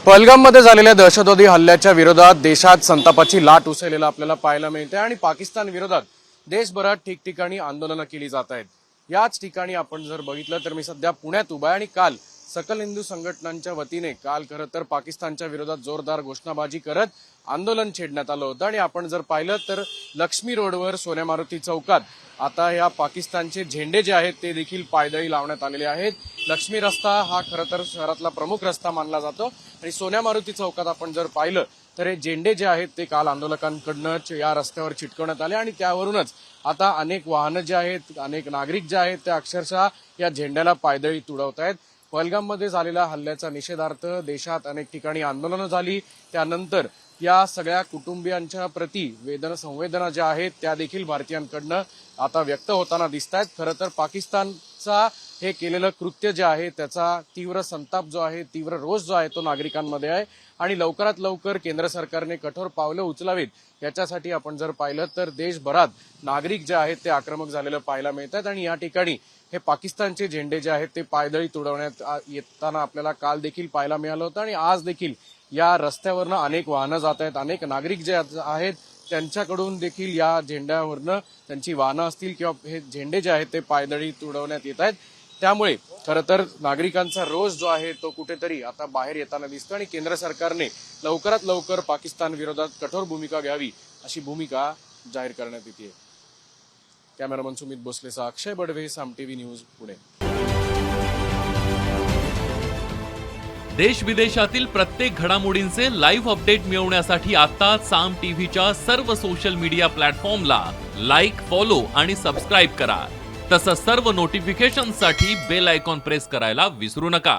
पहलगाममध्ये झालेल्या दहशतवादी हल्ल्याच्या विरोधात देशात संतापाची लाट उसळलेला आपल्याला पाहायला मिळते आणि पाकिस्तान विरोधात देशभरात ठिकठिकाणी आंदोलनं केली जात आहेत। याच ठिकाणी आपण जर बघितलं तर मी सध्या पुण्यात उभा आहे आणि काल सकल हिंदू संघटनांच्या वतीने काल खरं तर पाकिस्तानच्या विरोधात जोरदार घोषणाबाजी करत आंदोलन छेडण्यात आलं होतं आणि आपण जर पाहिलं तर लक्ष्मी रोडवर सोन्या मारुती चौकात आता या पाकिस्तानचे झेंडे जे आहेत ते देखील पायदळी लावण्यात आलेले आहेत। लक्ष्मी रस्ता हा खरं तर शहरातला प्रमुख रस्ता मानला जातो आणि सोन्या मारुती चौकात आपण जर पाहिलं तर हे झेंडे जे आहेत ते काल आंदोलकांकडनं या रस्त्यावर चिटकवण्यात आले आणि त्यावरूनच आता अनेक वाहनं जे आहेत अनेक नागरिक जे आहेत ते अक्षरशः या झेंड्याला पायदळी तुडवत आहेत। पहलगाममध्ये झालेल्या हल्ल्याचा निषेधार्थ देशात अनेक ठिकाणी आंदोलनं झाली। त्यानंतर या सगळ्या कुटुंबियांच्या प्रति संवेदना ज्या आहेत त्या देखील भारतीयांकडनं आता व्यक्त होताना दिसत आहेत। खरं तर पाकिस्तानचा हे केलेलं कृत्य जे आहे त्याचा तीव्र संताप जो आहे तीव्र रोष जो आहे तो नागरिकांमध्ये आहे आणि लवकरात लवकर केंद्र सरकारने कठोर पावलं उचलावीत याच्यासाठी आपण जर पाहिलं तर देशभरात नागरिक जे आहेत ते आक्रमक झालेलं पाहायला मिळतात आणि या ठिकाणी हे पाकिस्तानचे झेंडे जे आहेत ते पायदळी तुडवण्यात येताना आपल्याला काल देखील पाहायला मिळालं होतं आणि आज देखील या रस्त्यावरनं अनेक वाहनं जात आहेत। अनेक नागरिक जे आहेत त्यांच्याकडून देखील या झेंड्यावरनं त्यांची वाहनं असतील किंवा हे झेंडे जे आहेत ते पायदळी तुडवण्यात येत आहेत। त्यामुळे खरं तर नागरिकांचा रोष जो आहे तो कुठेतरी आता बाहेर येताना दिसतो आणि केंद्र सरकारने लवकरात लवकर पाकिस्तान विरोधात कठोर भूमिका घ्यावी अशी भूमिका जाहीर करण्यात येते। कॅमेरामन सुमित भोसलेचा अक्षय बडवे, साम टीव्ही न्यूज, पुणे। देश विदेशातील प्रत्येक घडामोडींचे लाईव्ह अपडेट मिळवण्यासाठी आता साम टीव्हीच्या सर्व सोशल मीडिया प्लॅटफॉर्मला लाईक, फॉलो आणि सबस्क्राईब करा। तसंच सर्व नोटिफिकेशनसाठी बेल आयकॉन प्रेस करायला विसरू नका।